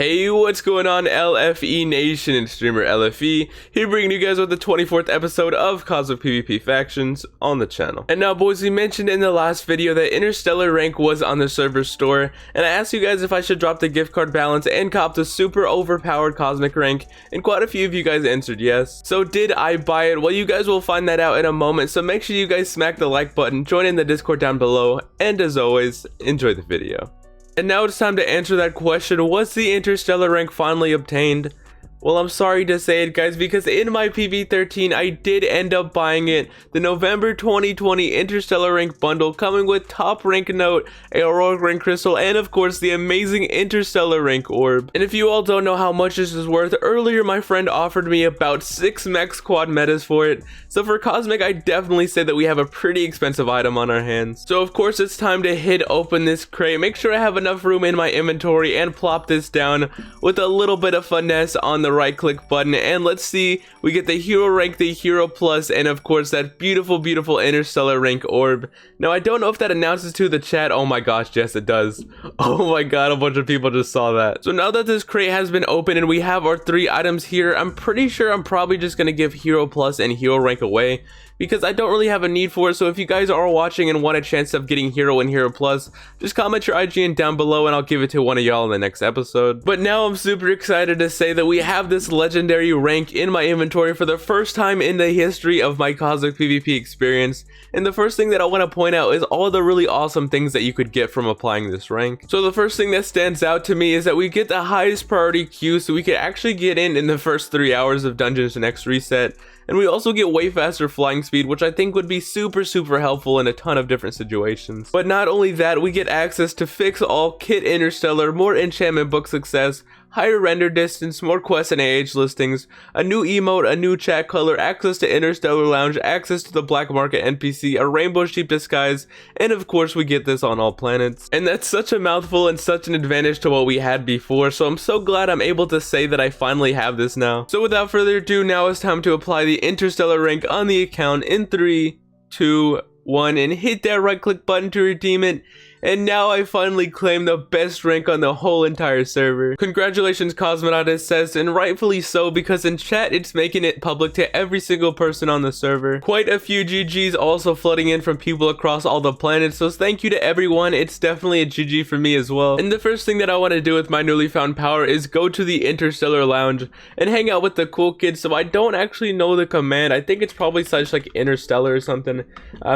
Hey, what's going on, LFE Nation? It's DreamerLFE here, bringing you guys with the 24th episode of CosmicPvP Factions on the channel. And now, boys, we mentioned in the last video that Interstellar rank was on the server store, and I asked you guys if I should drop the gift card balance and cop the super overpowered Cosmic rank, and quite a few of you guys answered yes. So did I buy it? Well, you guys will find that out in a moment, so make sure you guys smack the like button, join in the Discord down below, and as always, enjoy the video. And now it's time to answer that question: was the Interstellar rank finally obtained? Well, I'm sorry to say it, guys, because in my PV13 I did end up buying it, the November 2020 Interstellar rank bundle, coming with top rank note, a heroic rank crystal, and of course the amazing Interstellar rank orb. And if you all don't know how much this is worth, earlier my friend offered me about 6 max quad metas for it, so for Cosmic I definitely say that we have a pretty expensive item on our hands. So of course it's time to hit open this crate, make sure I have enough room in my inventory, and plop this down with a little bit of finesse on the right click button, and let's see, we get the hero rank, the hero plus, and of course that beautiful Interstellar rank orb. Now I don't know if that announces to the chat. Oh my gosh, yes it does. Oh my god, a bunch of people just saw that. So now that this crate has been opened and we have our 3 items here, I'm pretty sure I'm probably just gonna give hero plus and hero rank away, because I don't really have a need for it. So if you guys are watching and want a chance of getting hero and hero plus, just comment your IGN down below and I'll give it to one of y'all in the next episode. But now I'm super excited to say that we have this legendary rank in my inventory for the first time in the history of my Cosmic PvP experience. And the first thing that I want to point out is all the really awesome things that you could get from applying this rank. So the first thing that stands out to me is that we get the highest priority queue, so we could actually get in the first 3 hours of Dungeons Next Reset. And we also get way faster flying speed, which I think would be super helpful in a ton of different situations. But not only that, we get access to Fix All, Kit Interstellar, more enchantment book success, higher render distance, more quests and AH listings, a new emote, a new chat color, access to Interstellar Lounge, access to the black market NPC, a rainbow sheep disguise, and of course we get this on all planets. And that's such a mouthful and such an advantage to what we had before, so I'm so glad I'm able to say that I finally have this now. So without further ado, now it's time to apply the Interstellar rank on the account in 3, 2, 1, and hit that right click button to redeem it. And now I finally claim the best rank on the whole entire server. Congratulations, Cosmonaut, it says, and rightfully so, because in chat it's making it public to every single person on the server. Quite a few GGs also flooding in from people across all the planets, so thank you to everyone. It's definitely a GG for me as well. And the first thing that I want to do with my newly found power is go to the Interstellar Lounge and hang out with the cool kids. So I don't actually know the command. I think it's probably such like Interstellar or something.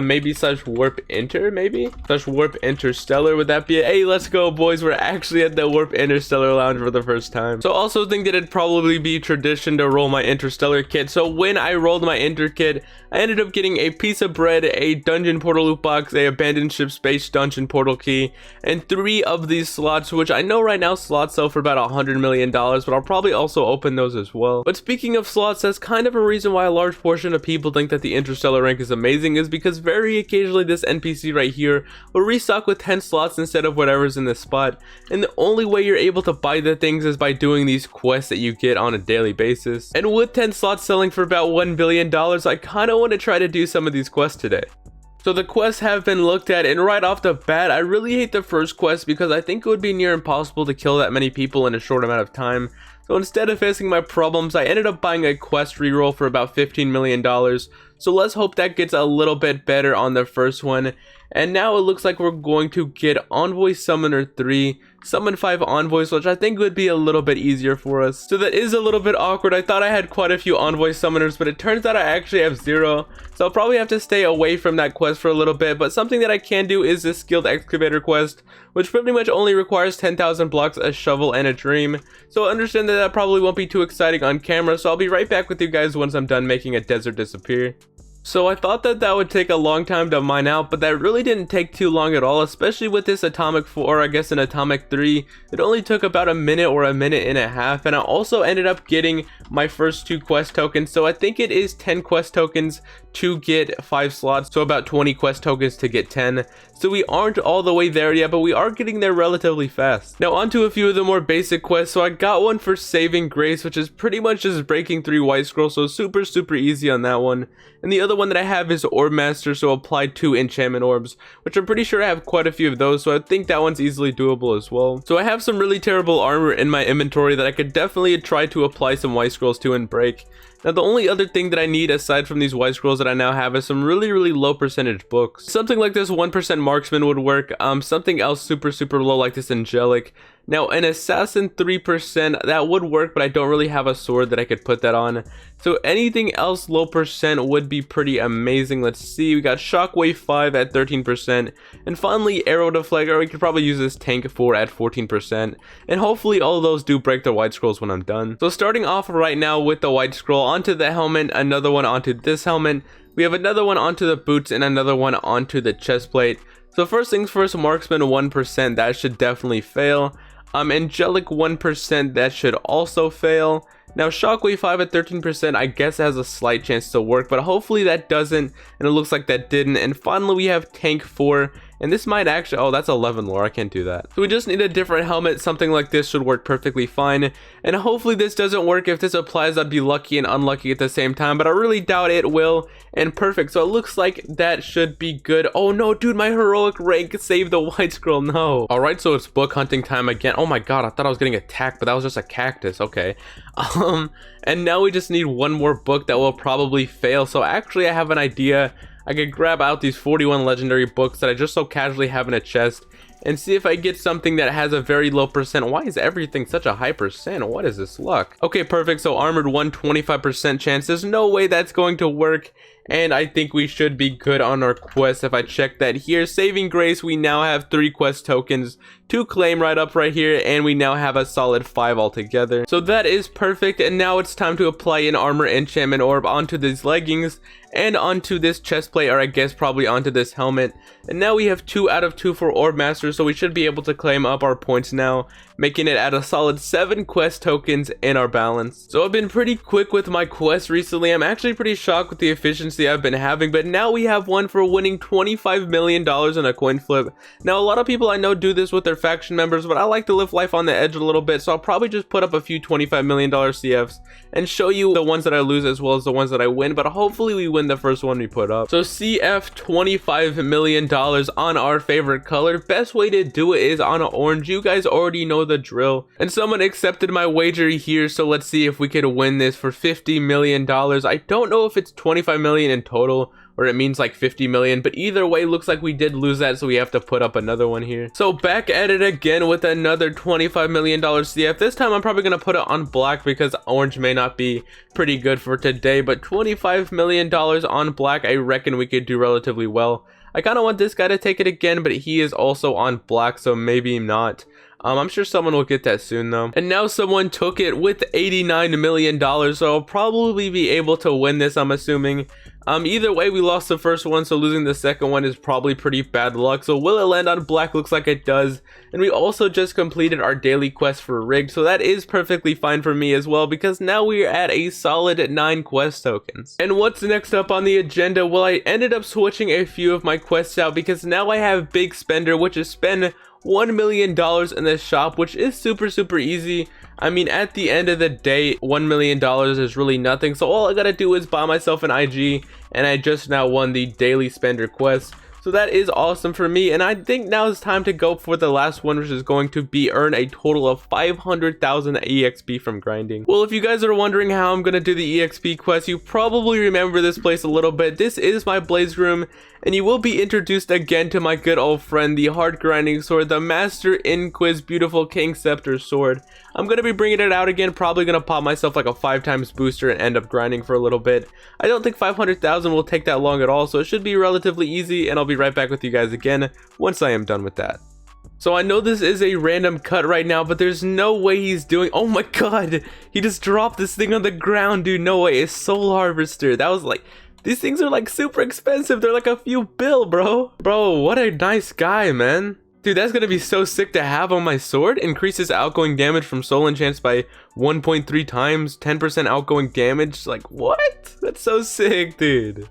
Maybe such warp enter, maybe? Such warp interstellar, would that be it? Hey, let's go, boys. We're actually at the warp Interstellar Lounge for the first time. So also think that it'd probably be tradition to roll my Interstellar kit. So when I rolled my Inter kit, I ended up getting a piece of bread, a dungeon portal loot box, a abandoned ship space dungeon portal key, and 3 of these slots, which I know right now slots sell for about $100 million, but I'll probably also open those as well. But speaking of slots, that's kind of a reason why a large portion of people think that the Interstellar rank is amazing, is because very occasionally this NPC right here will restock with 10 slots instead of whatever's in this spot, and the only way you're able to buy the things is by doing these quests that you get on a daily basis. And with 10 slots selling for about $1 billion, I kind of want to try to do some of these quests today. So the quests have been looked at, and right off the bat, I really hate the first quest because I think it would be near impossible to kill that many people in a short amount of time. So instead of facing my problems, I ended up buying a quest reroll for about $15 million. So let's hope that gets a little bit better on the first one. And now it looks like we're going to get Envoy Summoner 3, summon 5 envoys, which I think would be a little bit easier for us. So that is a little bit awkward. I thought I had quite a few envoy summoners, but it turns out I actually have 0. So I'll probably have to stay away from that quest for a little bit. But something that I can do is this skilled excavator quest, which pretty much only requires 10,000 blocks, a shovel, and a dream. So understand that that probably won't be too exciting on camera. So I'll be right back with you guys once I'm done making a desert disappear. So I thought that that would take a long time to mine out, but that really didn't take too long at all, especially with this atomic 4, I guess an atomic 3. It only took about a minute or a minute and a half, and I also ended up getting my first 2 quest tokens. So I think it is 10 quest tokens to get 5 slots, so about 20 quest tokens to get 10. So we aren't all the way there yet, but we are getting there relatively fast. Now onto a few of the more basic quests. So I got one for Saving Grace, which is pretty much just breaking 3 white scrolls, so super easy on that one. And the other one that I have is Orb Master, so apply 2 enchantment orbs, which I'm pretty sure I have quite a few of those, so I think that one's easily doable as well. So I have some really terrible armor in my inventory that I could definitely try to apply some white scrolls to and break. Now the only other thing that I need aside from these white scrolls that I now have is some really low percentage books. Something like this 1% marksman would work, something else super low like this angelic. Now an assassin 3%, that would work, but I don't really have a sword that I could put that on. So anything else low percent would be pretty amazing. Let's see, we got shockwave 5 at 13%, and finally arrow deflector. We could probably use this tank 4 at 14%, and hopefully all of those do break the white scrolls when I'm done. So starting off right now with the white scroll onto the helmet, another one onto this helmet, we have another one onto the boots, and another one onto the chest plate. So first things first, marksman 1%, that should definitely fail. Angelic 1%, that should also fail. Now shockwave 5 at 13%, I guess has a slight chance to work, but hopefully that doesn't, and it looks like that didn't. And finally we have tank 4, and this might actually, oh, that's 11 lore, I can't do that. So we just need a different helmet. Something like this should work perfectly fine, and hopefully this doesn't work. If this applies, I'd be lucky and unlucky at the same time, but I really doubt it will. And perfect, so it looks like that should be good. Oh no, dude, my heroic rank saved the white scroll. No. All right, so it's book hunting time again. Oh my god, I thought I was getting attacked, but that was just a cactus. Okay. And now we just need one more book that will probably fail. So actually I have an idea. I could grab out these 41 legendary books that I just so casually have in a chest and see if I get something that has a very low percent. Why is everything such a high percent? What is this luck? Okay, perfect. So armored 1, 25% chance. There's no way that's going to work, and I think we should be good on our quest. If I check that here, saving grace, we now have 3 quest tokens to claim right up right here, and we now have a solid 5 altogether. So that is perfect, and now it's time to apply an armor enchantment orb onto these leggings and onto this chest plate, or I guess probably onto this helmet. And now we have 2 out of 2 for Orb Master, so we should be able to claim up our points now, making it at a solid 7 quest tokens in our balance. So I've been pretty quick with my quests recently. I'm actually pretty shocked with the efficiency I've been having, but now we have one for winning $25 million in a coin flip. Now a lot of people I know do this with their faction members, but I like to live life on the edge a little bit, so I'll probably just put up a few $25 million CFs and show you the ones that I lose as well as the ones that I win, but hopefully we win the first one we put up. So CF $25 million on our favorite color. Best way to do it is on orange. You guys already know the drill, and someone accepted my wager here, so let's see if we could win this for $50 million. I don't know if it's 25 million in total or it means like 50 million, but either way looks like we did lose that, so we have to put up another one here. So back at it again with another $25 million CF. This time I'm probably gonna put it on black because orange may not be pretty good for today, but $25 million on black, I reckon we could do relatively well. I kind of want this guy to take it again, but he is also on black, so maybe not. I'm sure someone will get that soon though. And now someone took it with $89 million, so I'll probably be able to win this, I'm assuming. Either way, we lost the first one, so losing the second one is probably pretty bad luck. So will it land on black? Looks like it does. And we also just completed our daily quest for rigged, so that is perfectly fine for me as well, because now we are at a solid 9 quest tokens. And what's next up on the agenda? Well, I ended up switching a few of my quests out because now I have Big Spender, which is spend $1 million in the shop, which is super easy. I mean, at the end of the day, $1 million is really nothing, so all I gotta do is buy myself an IG, and I just now won the daily spender quest. So that is awesome for me, and I think now it's time to go for the last one, which is going to be earn a total of 500,000 EXP from grinding. Well, if you guys are wondering how I'm gonna do the EXP quest, you probably remember this place a little bit. This is my blaze room, and you will be introduced again to my good old friend, the hard grinding sword, the Master Inquis Beautiful King Scepter sword. I'm gonna be bringing it out again, probably gonna pop myself like a 5x booster and end up grinding for a little bit. I don't think 500,000 will take that long at all, so it should be relatively easy, and I'll be right back with you guys again once I am done with that. So I know this is a random cut right now, but there's no way he's doing— oh my god, he just dropped this thing on the ground, dude. No way. It's Soul Harvester. That was like— these things are like super expensive. They're like a few bill, bro. Bro, what a nice guy, man. Dude, that's gonna be so sick to have on my sword. Increases outgoing damage from soul enchants by 1.3 times, 10% outgoing damage. Like, what? That's so sick, dude.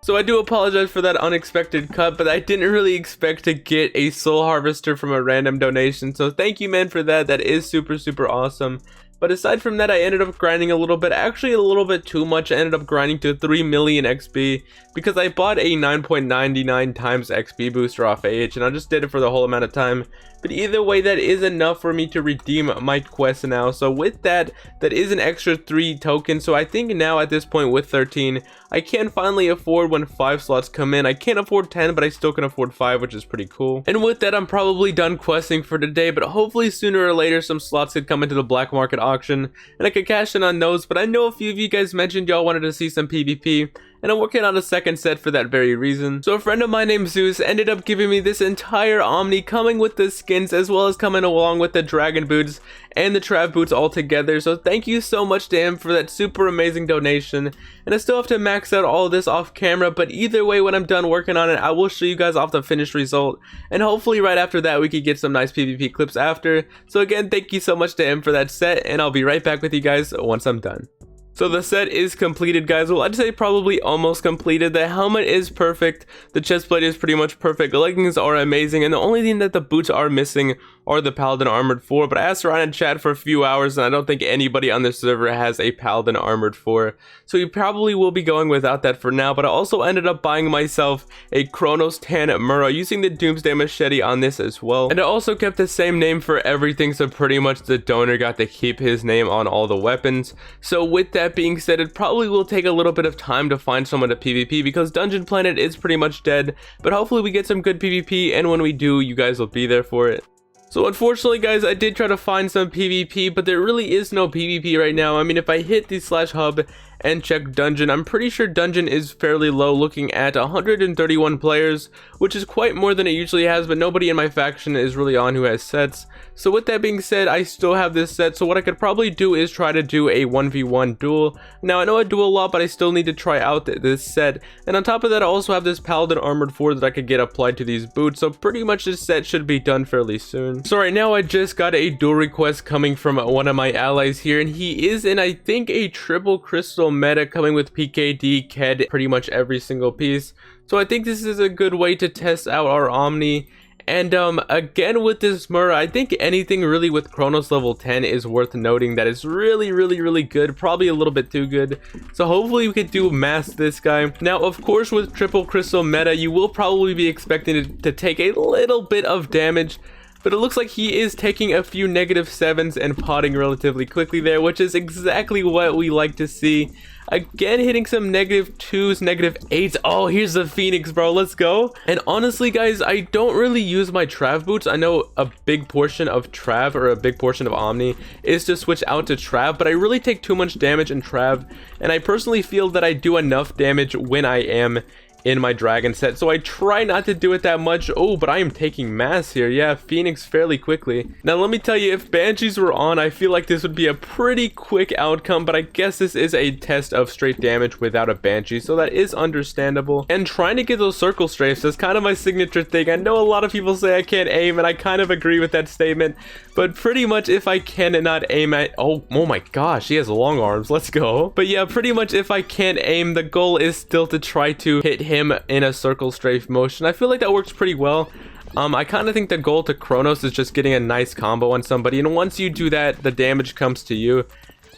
So I do apologize for that unexpected cut, but I didn't really expect to get a Soul Harvester from a random donation. So thank you, man, for that. That is super awesome. But aside from that, I ended up grinding a little bit, actually a little bit too much. I ended up grinding to 3 million XP because I bought a 9.99 times XP booster off AH, and I just did it for the whole amount of time. But either way, that is enough for me to redeem my quest now. So with that, that is an extra 3 tokens. So I think now at this point with 13, I can finally afford when 5 slots come in. I can't afford 10, but I still can afford 5, which is pretty cool. And with that, I'm probably done questing for today, but hopefully sooner or later some slots could come into the black market auction and I could cash in on those. But I know a few of you guys mentioned y'all wanted to see some PvP, and I'm working on a second set for that very reason. So a friend of mine named Zeus ended up giving me this entire Omni, coming with the skins as well as coming along with the dragon boots and the trav boots all together. So thank you so much to him for that super amazing donation. And I still have to max out all of this off camera, but either way, when I'm done working on it, I will show you guys off the finished result, and hopefully right after that we could get some nice PvP clips after. So again, thank you so much to him for that set, and I'll be right back with you guys once I'm done. So the set is completed, guys. Well, I'd say probably almost completed. The helmet is perfect, the chest plate is pretty much perfect, the leggings are amazing, and the only thing that the boots are missing are the Paladin Armored 4. But I asked around in chat for a few hours, and I don't think anybody on this server has a Paladin Armored 4. So you probably will be going without that for now. But I also ended up buying myself a Chronos Tan Mura using the Doomsday Machete on this as well. And I also kept the same name for everything, so pretty much the donor got to keep his name on all the weapons. So with that being said, it probably will take a little bit of time to find someone to PvP because Dungeon Planet is pretty much dead, but hopefully we get some good PvP, and when we do, you guys will be there for it. So unfortunately, guys, I did try to find some PvP, but there really is no PvP right now. I mean, if I hit the /hub and check Dungeon, I'm pretty sure Dungeon is fairly low, looking at 131 players, which is quite more than it usually has, but nobody in my faction is really on who has sets. So with that being said, I still have this set, so what I could probably do is try to do a 1v1 duel. Now, I know I duel a lot, but I still need to try out this set, and on top of that, I also have this Paladin Armored 4 that I could get applied to these boots, so pretty much this set should be done fairly soon. So right now, I just got a duel request coming from one of my allies here, and he is in, I think, a triple crystal meta coming with PKD, KED, pretty much every single piece. So I think this is a good way to test out our Omni. And again with this Mura, I think anything really with Chronos level 10 is worth noting that it's really good, probably a little bit too good. So hopefully we could do mass this guy. Now of course with triple crystal meta, you will probably be expecting it to take a little bit of damage, but it looks like he is taking a few -7s and potting relatively quickly there, which is exactly what we like to see. Again, hitting some -2s, -8s. Oh, here's the Phoenix, bro. Let's go. And honestly, guys, I don't really use my Trav boots. I know a big portion of Trav, or a big portion of Omni, is to switch out to Trav, but I really take too much damage in Trav, and I personally feel that I do enough damage when I am in my dragon set, so I try not to do it that much. Oh, but I am taking mass here. Yeah, Phoenix fairly quickly. Now let me tell you, if Banshees were on, I feel like this would be a pretty quick outcome, but I guess this is a test of straight damage without a Banshee, so that is understandable. And trying to get those circle strafes is kind of my signature thing. I know a lot of people say I can't aim, and I kind of agree with that statement, but pretty much if I cannot aim at, oh my gosh, he has long arms, let's go. But yeah, pretty much if I can't aim, the goal is still to try to hit him in a circle strafe motion. I feel like that works pretty well. I kind of think the goal to Chronos is just getting a nice combo on somebody, and once you do that, the damage comes to you.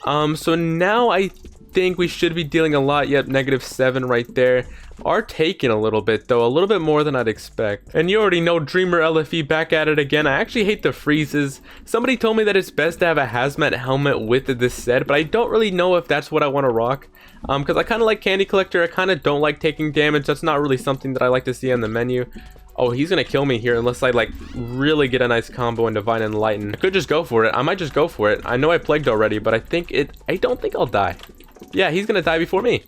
So now I think we should be dealing a lot. Yep, -7 right there. Are taking a little bit though, a little bit more than I'd expect. And you already know DreamerLFE back at it again. I actually hate the freezes. Somebody told me that it's best to have a hazmat helmet with this set, but I don't really know if that's what I want to rock. Because I kind of like Candy Collector. I kind of don't like taking damage. That's not really something that I like to see on the menu. Oh, he's gonna kill me here unless I like really get a nice combo in Divine Enlighten. I could just go for it. I might just go for it. I know I plagued already, but I don't think I'll die. Yeah, he's gonna die before me.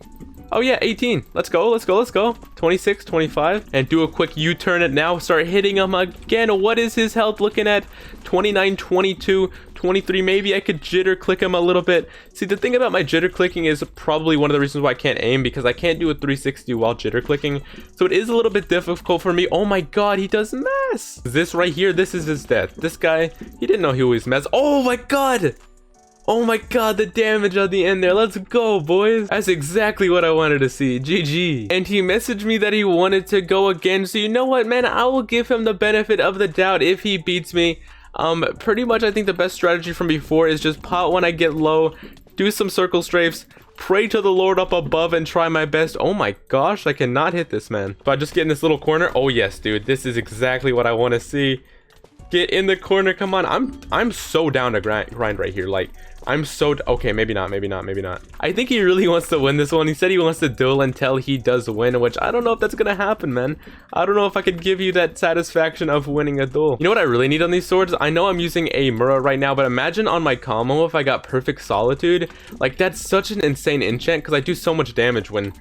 Oh yeah, 18. Let's go, let's go, let's go. 26, 25. And do a quick U-turn it now. Start hitting him again. What is his health looking at? 29, 22, 23. Maybe I could jitter click him a little bit. See, the thing about my jitter clicking is probably one of the reasons why I can't aim, because I can't do a 360 while jitter clicking. So it is a little bit difficult for me. Oh my god, he does mass. This right here, this is his death. This guy, he didn't know he was mass. Oh my god. Oh my god, the damage on the end there. Let's go, boys. That's exactly what I wanted to see. GG. And he messaged me that he wanted to go again. So you know what, man? I will give him the benefit of the doubt if he beats me. Pretty much I think the best strategy from before is just pot when I get low, do some circle strafes, pray to the Lord up above, and try my best. Oh my gosh, I cannot hit this, man. If I just get in this little corner, oh yes, dude, this is exactly what I want to see. Get in the corner, come on. I'm so down to grind right here. Like, I'm so okay, maybe not. I think he really wants to win this one. He said he wants to duel until he does win, which I don't know if that's gonna happen, man. I don't know if I could give you that satisfaction of winning a duel. You know what I really need on these swords? I know I'm using a Mura right now, but imagine on my combo if I got Perfect Solitude. Like, that's such an insane enchant because I do so much damage when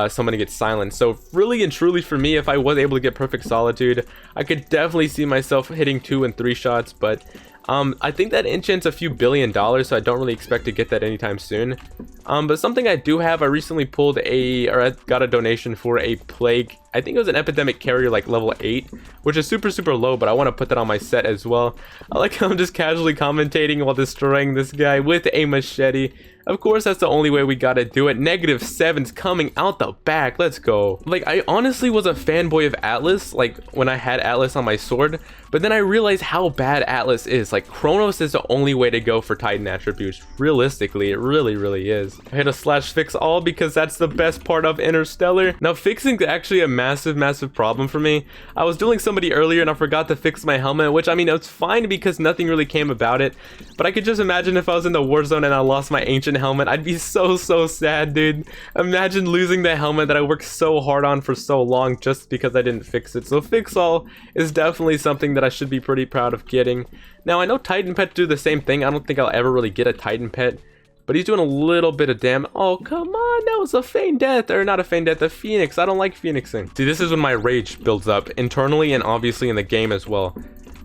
somebody gets silenced. So really and truly for me, if I was able to get Perfect Solitude, I could definitely see myself hitting 2 and 3 shots, but I think that enchant's a few $billion, so I don't really expect to get that anytime soon. But something I do have, I recently pulled I got a donation for a plague. I think it was an epidemic carrier like level 8, which is super low, but I want to put that on my set as well. I like how I'm just casually commentating while destroying this guy with a machete. Of course, that's the only way we gotta do it. -7's coming out the back. Let's go. Like, I honestly was a fanboy of Atlas, like, when I had Atlas on my sword. But then I realized how bad Atlas is. Like, Chronos is the only way to go for Titan attributes. Realistically, it really is. I hit a /fix all because that's the best part of Interstellar. Now, fixing is actually a massive problem for me. I was dueling somebody earlier and I forgot to fix my helmet, which, I mean, it's fine because nothing really came about it. But I could just imagine if I was in the war zone and I lost my ancient helmet, I'd be so sad, dude. Imagine losing the helmet that I worked so hard on for so long just because I didn't fix it. So fix all is definitely something that I should be pretty proud of getting. Now, I know Titan pets do the same thing. I don't think I'll ever really get a Titan pet, but he's doing a little bit of damage. Oh, come on, that was a feign death, or not a feign death, a phoenix. I don't like phoenixing. See, this is when my rage builds up internally and obviously in the game as well.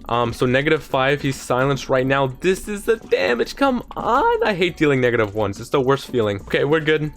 So -5, he's silenced right now. This is the damage, come on. I hate dealing -1s, it's the worst feeling. Okay, we're good.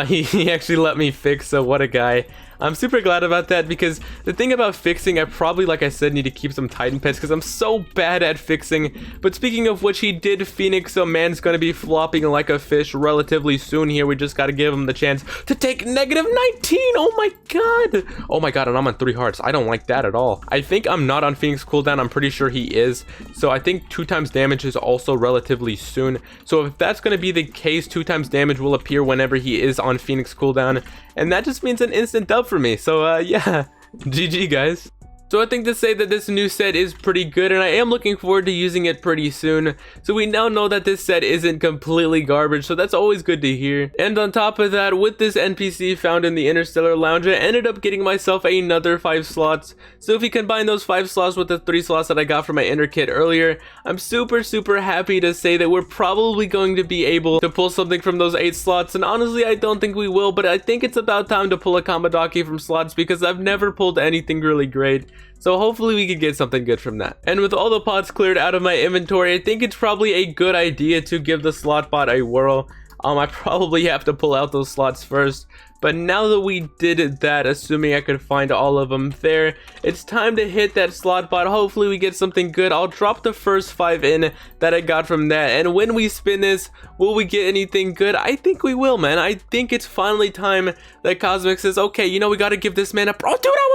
He actually let me fix, so what a guy. I'm super glad about that because the thing about fixing, I probably, like I said, need to keep some Titan pets because I'm so bad at fixing. But speaking of which, he did Phoenix, so man's gonna be flopping like a fish relatively soon here. We just gotta give him the chance to take -19. Oh my god. Oh my god, and I'm on 3 hearts. I don't like that at all. I think I'm not on Phoenix cooldown. I'm pretty sure he is. So I think 2 times damage is also relatively soon. So if that's gonna be the case, 2 times damage will appear whenever he is on Phoenix cooldown. And that just means an instant dub for me. So yeah, GG guys. So I think to say that this new set is pretty good, and I am looking forward to using it pretty soon. So we now know that this set isn't completely garbage, so that's always good to hear. And on top of that, with this NPC found in the Interstellar Lounge, I ended up getting myself another 5 slots. So if you combine those 5 slots with the 3 slots that I got from my Ender kit earlier, I'm super happy to say that we're probably going to be able to pull something from those 8 slots. And honestly, I don't think we will, but I think it's about time to pull a Kamadaki from slots because I've never pulled anything really great. So hopefully we could get something good from that. And with all the pots cleared out of my inventory, I think it's probably a good idea to give the slot bot a whirl. I probably have to pull out those slots first. But now that we did that, assuming I could find all of them there, it's time to hit that slot bot. Hopefully we get something good. I'll drop the first 5 in that I got from that. And when we spin this, will we get anything good? I think we will, man. I think it's finally time that Cosmic says, okay, you know, we got to give this man a... Oh, dude, I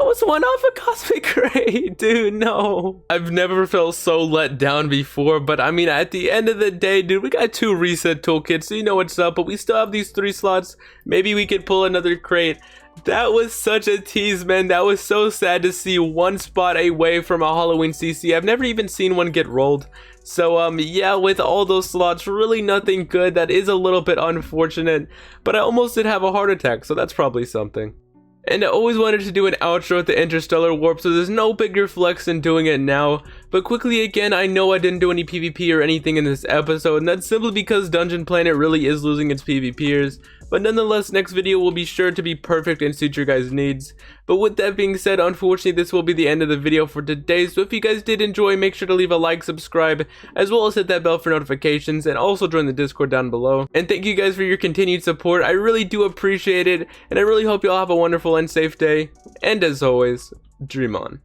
was one off a Cosmic Ray. Dude, no. I've never felt so let down before. But I mean, at the end of the day, dude, we got 2 reset toolkits, so you know what's up. But we still have these 3 slots. Maybe we could pull another crate. That was such a tease, man. That was so sad to see 1 spot away from a Halloween CC. I've never even seen one get rolled. So yeah, with all those slots, really nothing good. That is a little bit unfortunate, but I almost did have a heart attack, so that's probably something. And I always wanted to do an outro at the Interstellar Warp, so there's no bigger flex than doing it now. But quickly again, I know I didn't do any PvP or anything in this episode, and that's simply because Dungeon Planet really is losing its PvPers. But nonetheless, next video will be sure to be perfect and suit your guys' needs. But with that being said, unfortunately, this will be the end of the video for today. So if you guys did enjoy, make sure to leave a like, subscribe, as well as hit that bell for notifications, and also join the Discord down below. And thank you guys for your continued support. I really do appreciate it, and I really hope you all have a wonderful and safe day. And as always, dream on.